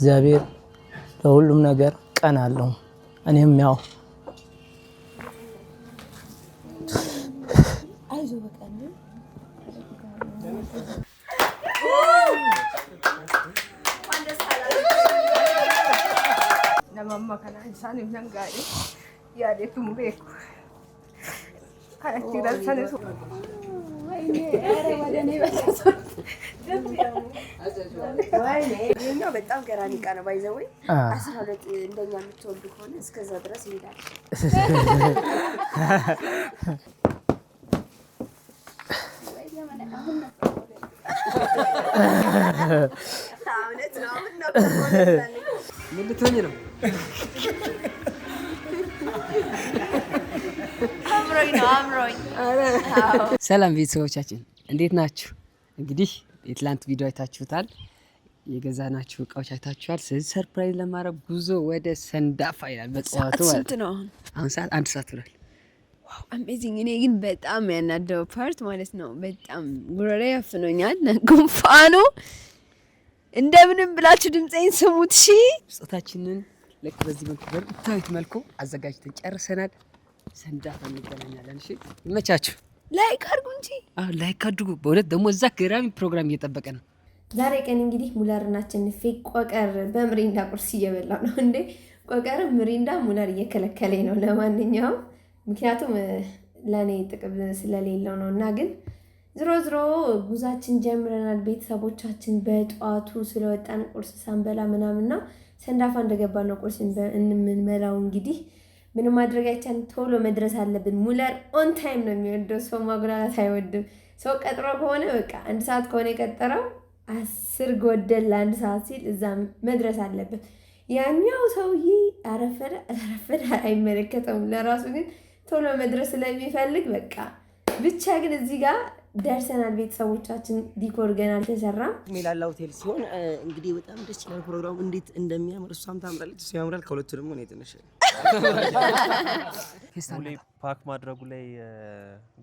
እግዚአብሔር ለሁሉም ነገር ቀን አለው። እኔም ያው Mama kana insani nangai ya de tumbe kana tira sane so wayne are wadane bataso wayne ነው በጣም ገራሚ ቃና ባይዘው 12 እንደኛ የምትወልዱ ከሆነ እስከዛ ድረስ ይላል ምን ልትሆኚ ነው? አምሮኝ ሰላም ቤተሰቦቻችን እንዴት ናችሁ? እንግዲህ የትላንት ቪዲዮ አይታችሁታል። የገዛናችሁ እቃዎች አይታችኋል። ስለዚህ ሰርፕራይዝ ለማድረግ ጉዞ ወደ ሰንዳፋ ይላል። በጠዋቱ ስንት ነው አሁን? ሰዓት 1 ሰዓት ብሏል። ዋው አሜዚንግ። እኔ ግን በጣም ያናደው ፓርት ማለት ነው በጣም ጉሮሬ ያፍኖኛል። ጉንፋኑ እንደምንም ብላችሁ ድምጼን ስሙት። እሺ ስጦታችንን ልክ በዚህ መልኩ በምታዩት መልኩ አዘጋጅተን ጨርሰናል። ሰንዳፋ እንገናኛለን። እሺ ይመቻችሁ። ላይክ አድርጉ እንጂ ላይክ አድርጉ። በእውነት ደግሞ እዛ ገራሚ ፕሮግራም እየጠበቀ ነው። ዛሬ ቀን እንግዲህ ሙለርና አሸንፌ ቆቀር በምሪንዳ ቁርስ እየበላ ነው። እንዴ ቆቀር ምሪንዳ ሙለር እየከለከለኝ ነው። ለማንኛውም ምክንያቱም ለኔ ጥቅም ስለሌለው ነው። እና ግን ዝሮ ጉዛችን ጀምረናል። ቤተሰቦቻችን በጧቱ ስለወጣን ቁርስ ሳንበላ ምናምን ነው ሰንዳፋ እንደገባ ነው ቁርስ እንምንበላው። እንግዲህ ምንም ማድረግ አይቻልም። ቶሎ መድረስ አለብን። ሙለር ኦን ታይም ነው የሚወደው። ሰው ማጉላላት አይወድም። ሰው ቀጥሮ ከሆነ በቃ 1 ሰዓት ከሆነ የቀጠረው 10 ጎደል ለ1 ሰዓት ሲል እዛ መድረስ አለበት። ያኛው ሰውዬ አረፈደ አይመለከተውም። ለራሱ ግን ቶሎ መድረስ ስለሚፈልግ በቃ ብቻ ግን እዚህ ጋር ደርሰናል። ቤተሰቦቻችን ዲኮር ገና አልተሰራም። ሜላላ ሆቴል ሲሆን እንግዲህ በጣም ደስ ይላል ፕሮግራሙ። እንዴት እንደሚያምር እሷም ታምራለች፣ እሱ ያምራል። ከሁለቱ ደግሞ ነው ትንሽ ሙሌ ፓክ ማድረጉ ላይ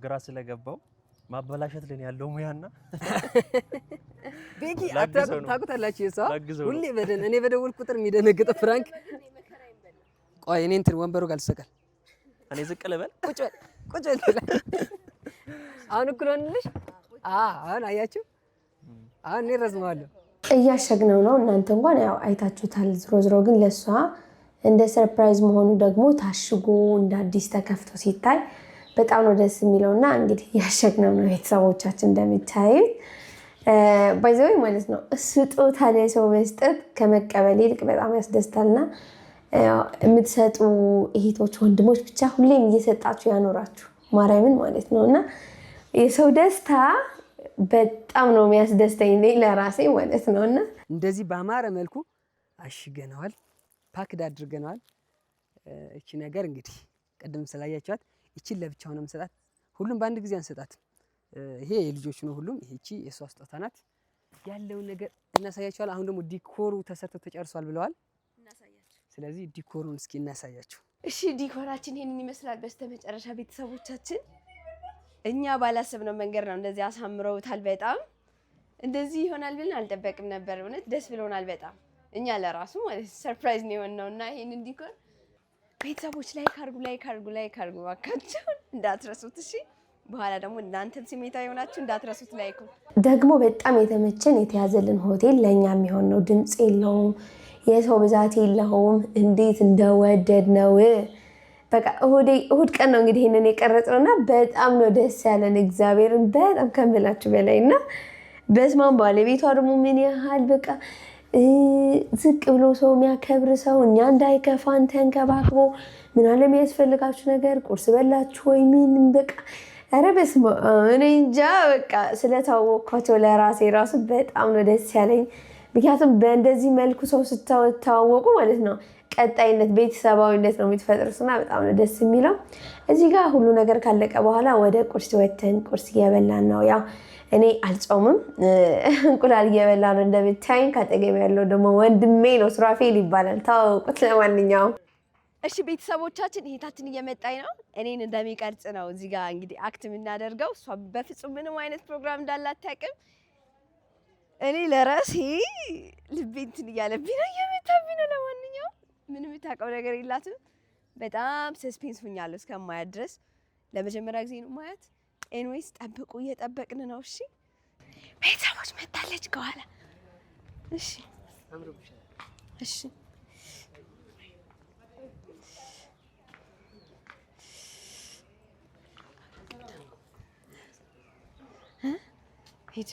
ግራ ስለገባው ማበላሸት ላይ ያለው ሙያና ቤኪ ታውቁታላችሁ። የሷ ሁሌ እኔ በደወል ቁጥር የሚደነግጥ ፍራንክ። ቆይ እኔ እንትን ወንበሩ ጋር ልሰቀል። እኔ ዝቅ ልበል። ቁጭ በል። አሁን እኩል ሆንልሽ። አሁን አያችሁ። አሁን እኔ ረዝመዋለሁ። እያሸግነው ነው። እናንተ እንኳን ያው አይታችሁታል። ዝሮ ግን ለሷ እንደ ሰርፕራይዝ መሆኑ ደግሞ ታሽጎ እንደ አዲስ ተከፍቶ ሲታይ በጣም ነው ደስ የሚለውና እንግዲህ እያሸግነው ነው። ቤተሰቦቻችን እንደምታዩት ባይዘው ማለት ነው ስጦታ ለሰው መስጠት ከመቀበል ይልቅ በጣም ያስደስታልና የምትሰጡ እህቶች ወንድሞች ብቻ ሁሌም እየሰጣችሁ ያኖራችሁ ማርያምን ማለት ነውና የሰው ደስታ በጣም ነው የሚያስደስተኝ ለራሴ ማለት ነውና እንደዚህ በአማረ መልኩ አሽገናል፣ ፓክድ አድርገናል። እቺ ነገር እንግዲህ ቀደም ስላያችኋት እቺን ለብቻው ነው የምሰጣት። ሁሉም በአንድ ጊዜ አንሰጣት። ይሄ የልጆች ነው ሁሉም። ይሄቺ የሷ ስጦታ ናት። ያለው ነገር እናሳያችኋል። አሁን ደግሞ ዲኮሩ ተሰርቶ ተጨርሷል ብለዋል። ስለዚህ ዲኮሩን እስኪ እናሳያችሁ። እሺ ዲኮራችን ይሄንን ይመስላል። በስተመጨረሻ ቤተሰቦቻችን እኛ ባላሰብነው መንገድ ነው እንደዚህ አሳምረውታል። በጣም እንደዚህ ይሆናል ብለን አልጠበቅም ነበር። እውነት ደስ ብሎናል በጣም እኛ ለራሱ ማለት ሰርፕራይዝ ነው የሆነውና ይሄንን ዲኮር ቤተሰቦች ላይክ አድርጉ ባካችሁ እንዳትረሱት። እሺ በኋላ ደግሞ እናንተም ስሜታዊ ሆናችሁ እንዳትረሱት ላይክ። ደግሞ በጣም የተመቸን የተያዘልን ሆቴል ለኛ የሚሆን ነው። ድምጽ የለውም፣ የሰው ብዛት የለውም። እንዴት እንደወደድ ነው። በቃ እሁድ ቀን ነው እንግዲህ ይሄንን የቀረጽነውና በጣም ነው ደስ ያለን። እግዚአብሔርን በጣም ከምላችሁ በላይና በስማም ባለቤቷ ደግሞ ምን ያህል በቃ ዝቅ ብሎ ሰው የሚያከብር ሰው እኛ እንዳይከፋን ተንከባክቦ ምን አለ የሚያስፈልጋችሁ ነገር ቁርስ በላችሁ ወይ ምን በቃ ኧረ በስመ አብ እኔ እንጃ በቃ ስለታወቅኳቸው ለራሴ ራሱ በጣም ነው ደስ ያለኝ። ምክንያቱም በእንደዚህ መልኩ ሰው ስታወቁ ማለት ነው ቀጣይነት ቤተሰባዊነት ነው የምትፈጥሩትና በጣም ነው ደስ የሚለው። እዚህ ጋር ሁሉ ነገር ካለቀ በኋላ ወደ ቁርስ ወተን ቁርስ እየበላን ነው። ያው እኔ አልጾምም እንቁላል እየበላን ነው እንደምታዩኝ። ካጠገብ ያለው ደግሞ ወንድሜ ነው ሱራፌል ይባላል። ታውቁት። ለማንኛውም እሺ ቤተሰቦቻችን እህታችን እየመጣኝ ነው። እኔን እንደሚቀርጽ ነው እዚህ ጋር እንግዲህ አክት የምናደርገው። እሷ በፍጹም ምንም አይነት ፕሮግራም እንዳላታውቅም እኔ ለራሴ ልቤ እንትን እያለብኝ ነው ምንም የምታውቀው ነገር የላትም። በጣም ሰስፔንስ ሆኛለሁ እስከማያት ድረስ። ለመጀመሪያ ጊዜ ነው ማያት። ኤንዌይስ ጠብቁ፣ እየጠበቅን ነው። እሺ ቤተሰቦች መታለች ከኋላ። እሺ እሺ ሂድ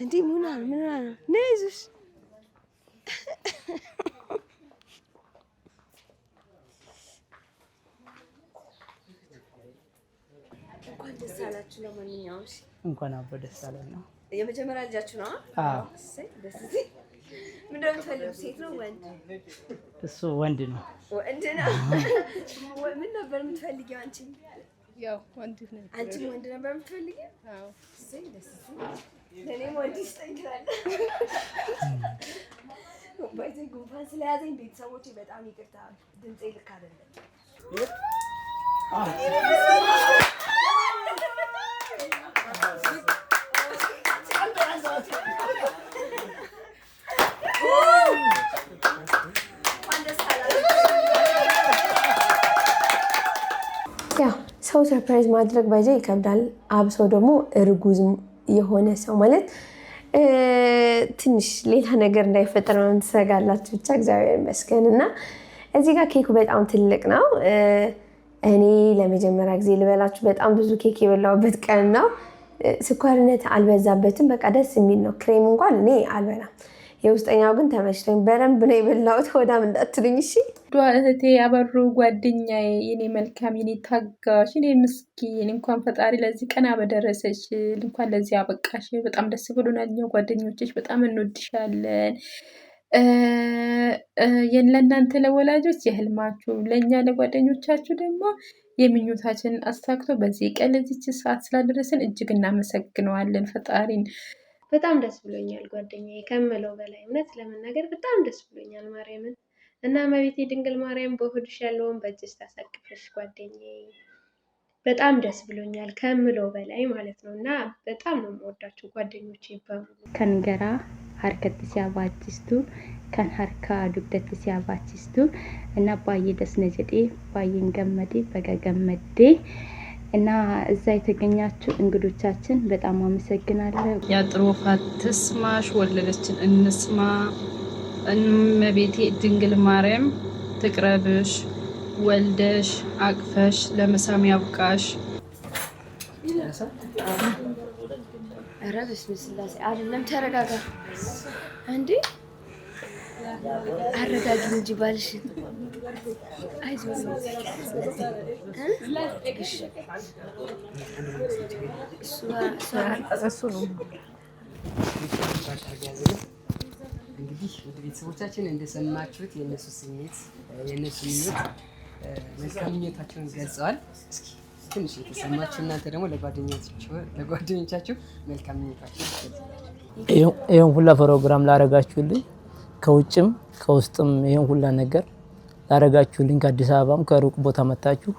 እንዴ ምን ሆነ ነው ይዙሽ እንኳን ደስ አላችሁ። ለማንኛውም እንኳን አብሮ ደስ አለን ነው። የመጀመሪያ ልጃችሁ ነው? አዎ። ደስ ይላል። ምንድነው የምትፈልጉት? ሴት ነው ወንድ? እሱ ወንድ ነው። ወንድ ነው። ምን ነበር የምትፈልጊው አንቺ? ያው ወንድ ነው። አንቺ ወንድ ነበር የምትፈልጊው? አዎ። ደስ ይላል። ለኔም ወንድ ይስጠኛል። ባይዘ ጉንፋን ስለያዘኝ ቤተሰቦቼ በጣም ይቅርታ፣ ድምጼ ልክ አይደለም። ያው ሰው ሰርፕራይዝ ማድረግ ባይዘ ይከብዳል። አብሶ ደግሞ እርጉዝ የሆነ ሰው ማለት ትንሽ ሌላ ነገር እንዳይፈጠር ነው ትሰጋላችሁ። ብቻ እግዚአብሔር ይመስገን እና እዚህ ጋር ኬኩ በጣም ትልቅ ነው። እኔ ለመጀመሪያ ጊዜ ልበላችሁ በጣም ብዙ ኬክ የበላሁበት ቀን ነው። ስኳርነት አልበዛበትም። በቃ ደስ የሚል ነው። ክሬም እንኳን እኔ አልበላም። የውስጠኛው ግን ተመችቶኝ በደንብ ነው የበላሁት። ሆዳም እንዳትሉኝ እሺ። እህቴ አበሩ ጓደኛዬ፣ የኔ መልካም፣ የኔ ታጋሽ፣ የኔ ምስኪን፣ እንኳን ፈጣሪ ለዚህ ቀን አበደረሰሽ፣ እንኳን ለዚህ አበቃሽ። በጣም ደስ ብሎናል። እኛ ጓደኞችሽ በጣም እንወድሻለን። ለእናንተ ለወላጆች የህልማችሁ፣ ለእኛ ለጓደኞቻችሁ ደግሞ የምኞታችንን አሳክቶ በዚህ ቀን ለዚች ሰዓት ስላደረሰን እጅግ እናመሰግነዋለን ፈጣሪን። በጣም ደስ ብሎኛል ጓደኛዬ፣ ከምለው በላይ እውነት ለመናገር በጣም ደስ ብሎኛል ማርያምን እና እመቤቴ ድንግል ማርያም በሆድሽ ያለውን በእጅሽ ታሳቅፈሽ ጓደኛዬ። በጣም ደስ ብሎኛል ከምለው በላይ ማለት ነው እና በጣም ነው የምወዳችሁ ጓደኞቼ በሙሉ። ከንገራ harkatti si abaachistu kan harka dugdatti si abaachistu እና baay'ee ደስነ ጀዴ baay'een gammadee baga gammadee እና እዛ የተገኛችሁ እንግዶቻችን በጣም አመሰግናለሁ። ያጥሮፋት ተስማሽ ወለደችን እንስማ እመቤቴ ድንግል ማርያም ትቅረብሽ ወልደሽ አቅፈሽ ለመሳም ያብቃሽ። ኧረ በስመ ስላሴ አይደለም፣ ተረጋጋ እንዴ አረጋጊ እንጂ ባልሽን። አይዞህ እሱ ነው እንግዲህ ውድ ቤተሰቦቻችን እንደሰማችሁት የእነሱ ስሜት የእነሱ ምኞት መልካም ምኞታቸውን ገልጸዋል። እስኪ ትንሽ የተሰማችሁ እናንተ ደግሞ ለጓደኞቻችሁ መልካም ምኞታቸውን ገልጸዋል። ይሄን ሁላ ፕሮግራም ላረጋችሁልኝ ከውጭም ከውስጥም ይሄን ሁላ ነገር ላረጋችሁልኝ ከአዲስ አበባም ከሩቅ ቦታ መጣችሁ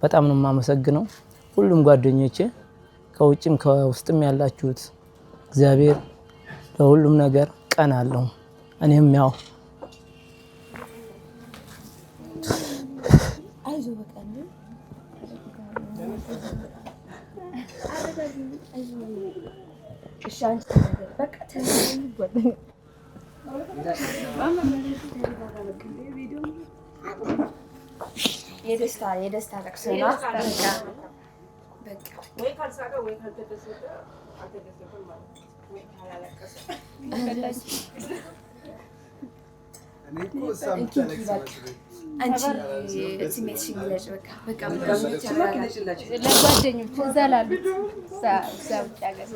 በጣም ነው የማመሰግነው። ሁሉም ጓደኞቼ ከውጭም ከውስጥም ያላችሁት እግዚአብሔር ለሁሉም ነገር ቀን አለው። እኔም ያው አይዞህ በቃ ነው የደስታ ለቅሶ ነው። ለጓደኞች እዛ ላሉት እዛ ውጭ ሀገር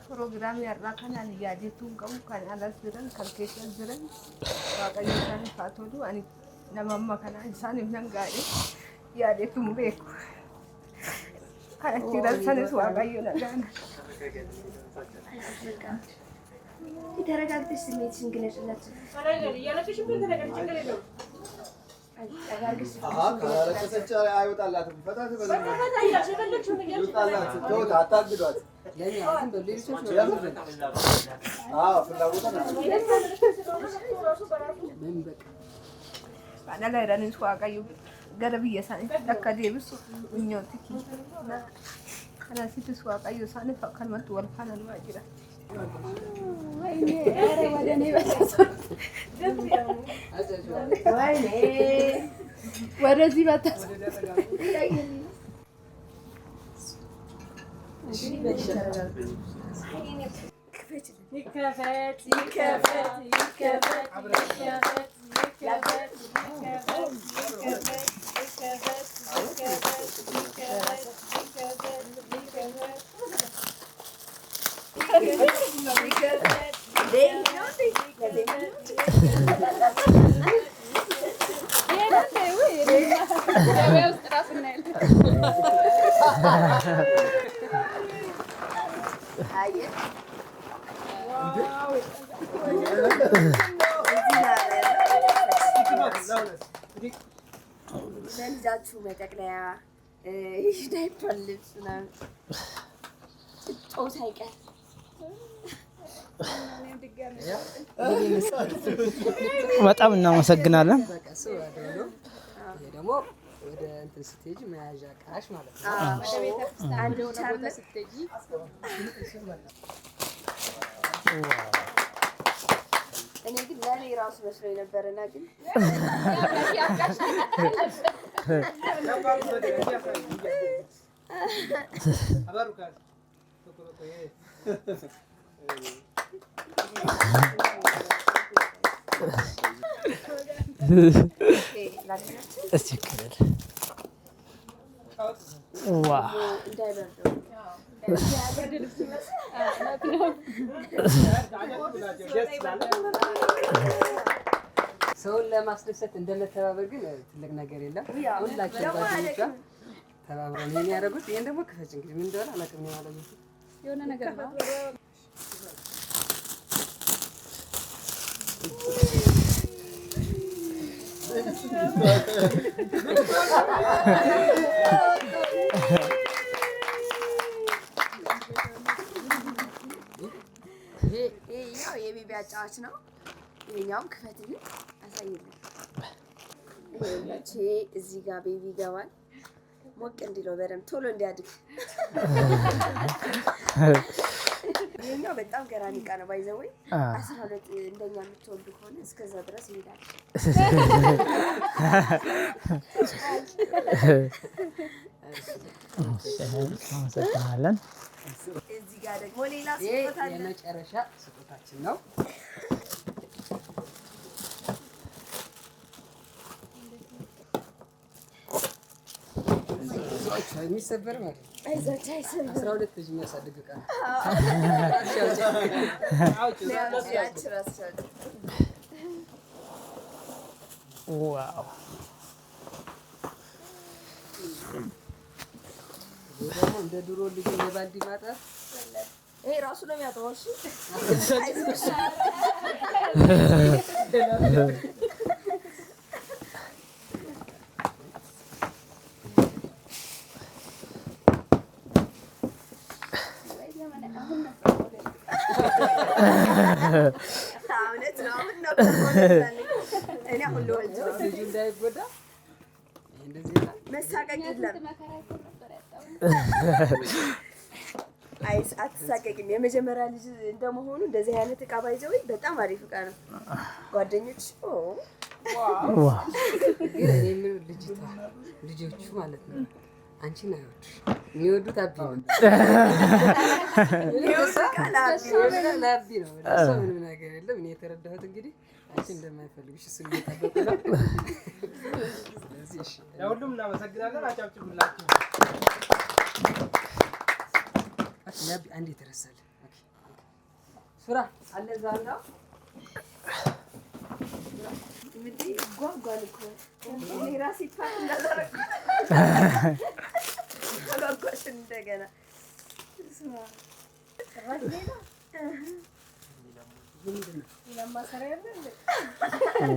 ፕሮግራም ያራካናል ያዲቱን ቀሙ ካን አላስ ድረን ከልኬሽን ድረን ዋቀኛን ፋቶዱ አኒ namamma kana isaaniif nan gaadhe yaadeetuun beeku. Kanatti dalsanis waaqayyo nagaana. ተረጋግተሽ ስሜትሽን ግለጭላችሁ። አይወጣላትም። ፈታ አታግዷት። Baadala jedhanis waaqayyo gara biyya isaanii akka deebisu minyootti kanasittis waaqayyo isaaniif akkanumatti wal faana numaa jira. ወደዚህ መጣ ለልጃችሁ መጠቅለያ ዳይፐር ልብስ ምናምን ጨው ሳይቀር በጣም እናመሰግናለን። ይሄ ደግሞ ወደ እንትን ስትሄጂ መያዣ ዕቃሽ ማለት ነው። ወደ ቤተክርስቲያን አንድ ቻርለ ስትሄጂ እኔ ግን ለኔ ራሱ መስሎኝ ነበርና ግን ሰውን ለማስደሰት እንደመተባበር ግን ትልቅ ነገር የለም። ሁላችን ጓደኞቿ ተባብረው ነው የሚያደርጉት። ይሄን ደግሞ ክፈች እንግዲህ ምን እንደሆነ አላውቅም ነው ማለት ነው። የሆነ ነገር ነው። ይሄኛው የቤቢ አጫዋች ነው። ይሄኛውም ክፈትልኝ አሳይልኝ። ይሄ እዚህ ጋር ቤቢ ይገባል። ሞቅ እንዲለው በደምብ ቶሎ እንዲያድግ። ይሄኛው በጣም ገራሚ ዕቃ ነው። ባይዘወይ 12 እንደኛ የምትወልዱ ከሆነ እስከዛ ድረስ ይሄዳል። አመሰግናለን። እዚህ ጋር ደግሞ ሌላ ስጦታ አለ። የመጨረሻ ስጦታችን ነው። የሚሰበር ማለት ነው። አይዞህ አይሰበር። 12 ልጅ የሚያሳድግ ዕቃ ነው። ዋው ደግሞ እንደ ድሮ ልጅ የባልዲ ማጠብ ይሄ ራሱ ነው የሚያጥበው። እሺ እኔ አሁን ልወልድ ነው። ልጁ እንዳይጎዳ መሳቀቅ የለም። አትሳቀቅም። የመጀመሪያ ልጅ እንደመሆኑ እንደዚህ አይነት ዕቃ ባይዘው በጣም አሪፍ ዕቃ ነው። ጓደኞች ልጆቹ ማለት ነው አንቺን አይወዱሽ። የሚወዱት አቢ ነው። ለአቢ ነው። ለእሷ ምንም ነገር የለም። እኔ የተረዳሁት እንግዲህ አንቺ እንደማይፈልግሽ እሱ እየጠበቁ ነው። ስለዚህ እሺ፣ ለሁሉም እናመሰግናለን። አጨብጭቡላችሁ። ለአቢ አንዴ ተረሳለ። ሱራ አለ እዛ ጓጓል እኮ እኔ ራሴ ፓክ እንዳደረኩ አጓጓሽ እንደገና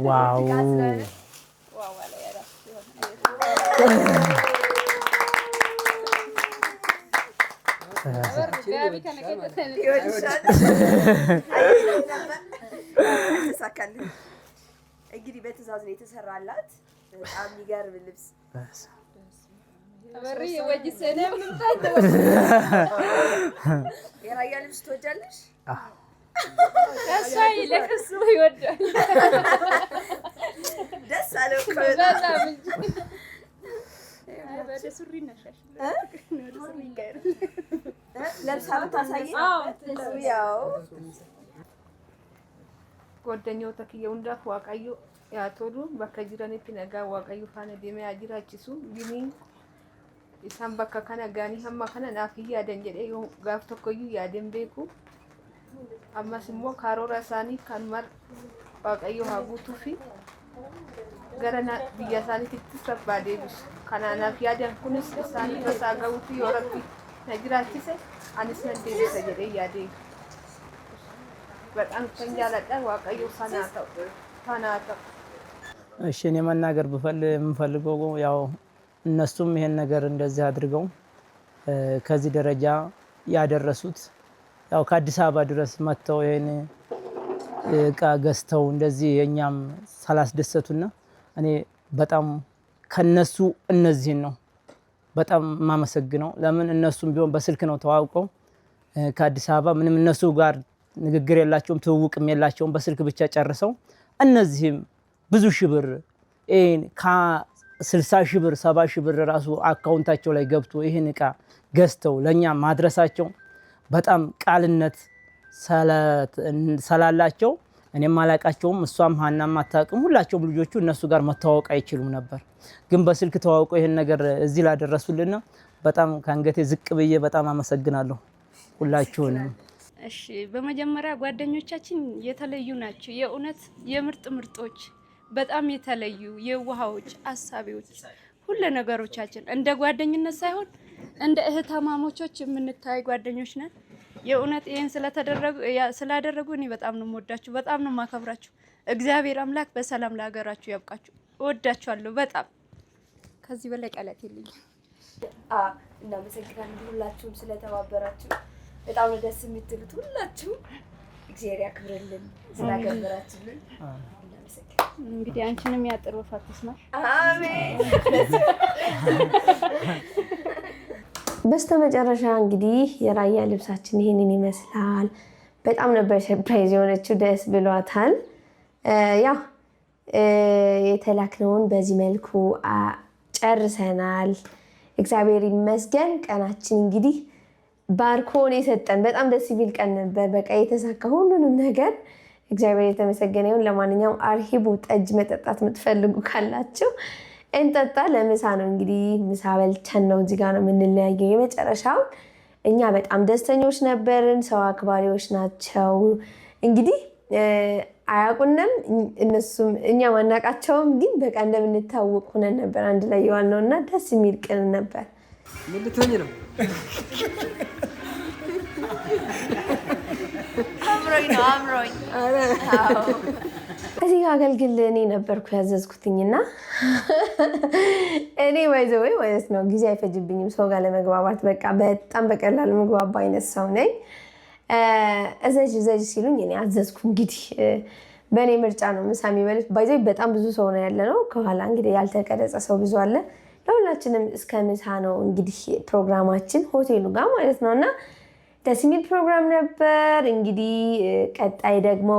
ዋው እንግዲህ በትዕዛዝ ነው የተሰራላት። በጣም የሚገርም ልብስ የራያ ልብስ ትወጃለሽ? ደስ አለው እኮ ለብሳ ብታሳይ ያው Goddanyo takiyya hundaaf waaqayyo yaa tolu bakka jiranitti nagaa waaqayyo faana deemee haa jiraachisu giniin isaan bakka kana gaanii hamma kana naaf hin yaadan jedhee gaaf tokkoyyuu yaadan beeku ammas immoo karoora isaanii kan mar waaqayyo haa guutuu fi gara biyya isaaniitti sabbaa deebisu kanaanaaf yaadan kunis isaanii basaa ga'uutu yoo rabbi na jiraachise anis nan deebisa jedhee yaadee በጣም ተንጃለቀ ዋቀዩ ፈናታ እሺ እኔ መናገር የምፈልገው ያው እነሱም ይሄን ነገር እንደዚህ አድርገው ከዚህ ደረጃ ያደረሱት ያው ከአዲስ አበባ ድረስ መጥተው ይሄን እቃ ገዝተው እንደዚህ የኛም ሳላስደሰቱና እኔ በጣም ከነሱ እነዚህን ነው በጣም ማመሰግነው። ለምን እነሱም ቢሆን በስልክ ነው ተዋውቀው ከአዲስ አበባ ምንም እነሱ ጋር ንግግር የላቸውም ትውውቅም የላቸውም በስልክ ብቻ ጨርሰው እነዚህም ብዙ ሺህ ብር ከ60 ሺህ ብር 70 ሺህ ብር ራሱ አካውንታቸው ላይ ገብቶ ይሄን እቃ ገዝተው ለኛ ማድረሳቸው በጣም ቃልነት ሰላላቸው እኔም ማላቃቸውም እሷም ሀናም አታውቅም ሁላቸውም ልጆቹ እነሱ ጋር መተዋወቅ አይችሉም ነበር። ግን በስልክ ተዋውቀው ይሄን ነገር እዚህ ላደረሱልና በጣም ካንገቴ ዝቅ ብዬ በጣም አመሰግናለሁ ሁላችሁንም። እሺ በመጀመሪያ ጓደኞቻችን የተለዩ ናቸው። የእውነት የምርጥ ምርጦች በጣም የተለዩ የዋሃዎች አሳቢዎች ሁሉ ነገሮቻችን እንደ ጓደኝነት ሳይሆን እንደ እህታማሞቾች የምንታይ ጓደኞች ነን። የእውነት ይሄን ስላደረጉ እኔ በጣም ነው የምወዳችሁ፣ በጣም ነው የማከብራችሁ። እግዚአብሔር አምላክ በሰላም ለሀገራችሁ ያብቃችሁ። እወዳችኋለሁ በጣም ከዚህ በላይ ቃላት የለኝም። እናመሰግናለን ሁላችሁም ስለተባበራችሁ። በጣም ነው ደስ የምትሉት ሁላችሁ። እግዚአብሔር ያክብርልን ስላከበራችሁልን። እንግዲህ አንቺንም ያጥር ወፋት ተስማሽ። አሜን። በስተመጨረሻ እንግዲህ የራያ ልብሳችን ይሄንን ይመስላል። በጣም ነበር ሰርፕራይዝ የሆነችው፣ ደስ ብሏታል። ያው የተላክነውን በዚህ መልኩ ጨርሰናል። እግዚአብሔር ይመስገን። ቀናችን እንግዲህ ባርኮን የሰጠን በጣም ደስ የሚል ቀን ነበር። በቃ የተሳካ ሁሉንም ነገር እግዚአብሔር የተመሰገነ ይሁን። ለማንኛውም አርሂቡ ጠጅ መጠጣት የምትፈልጉ ካላችሁ እንጠጣ። ለምሳ ነው እንግዲህ ምሳ በልተን ነው እዚህ ጋር ነው የምንለያየው። የመጨረሻው እኛ በጣም ደስተኞች ነበርን። ሰው አክባሪዎች ናቸው። እንግዲህ አያውቁንም እነሱም እኛ ማናቃቸውም፣ ግን በቃ እንደምንታወቅ ሆነን ነበር አንድ ላይ የዋልነው እና ደስ የሚል ቀን ነበር። ምን ልትሆኝ ነው? አምሮኝ እዚህ አገልግል እኔ ነበርኩ ያዘዝኩትኝና እኔ ባይዘወይ ማለት ነው ጊዜ አይፈጅብኝም ሰው ጋር ለመግባባት። በቃ በጣም በቀላሉ መግባባ አይነት ሰው ነኝ። እዘዥ ሲሉኝ እኔ አዘዝኩ። እንግዲህ በእኔ ምርጫ ነው ምሳ የሚበሉት። ባይዘወይ በጣም ብዙ ሰው ነው ያለ ነው። ከኋላ እንግዲህ ያልተቀረጸ ሰው ብዙ አለ። ለሁላችንም እስከ ምሳ ነው እንግዲህ ፕሮግራማችን ሆቴሉ ጋር ማለት ነውና ደስ የሚል ፕሮግራም ነበር። እንግዲህ ቀጣይ ደግሞ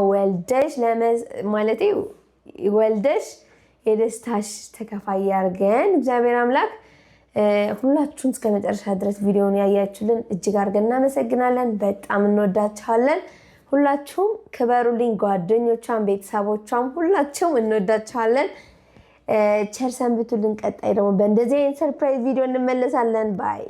ወልደሽ የደስታሽ ተከፋይ ያርገን እግዚአብሔር አምላክ። ሁላችሁም እስከ መጨረሻ ድረስ ቪዲዮውን ያያችሁልን እጅግ አድርገን እናመሰግናለን። በጣም እንወዳችኋለን። ሁላችሁም ክበሩልኝ። ጓደኞቿም ቤተሰቦቿም ሁላችሁም እንወዳችኋለን። ቸር ሰንብቱልን። ቀጣይ ደግሞ በእንደዚህ አይነት ሰርፕራይዝ ቪዲዮ እንመለሳለን። ባይ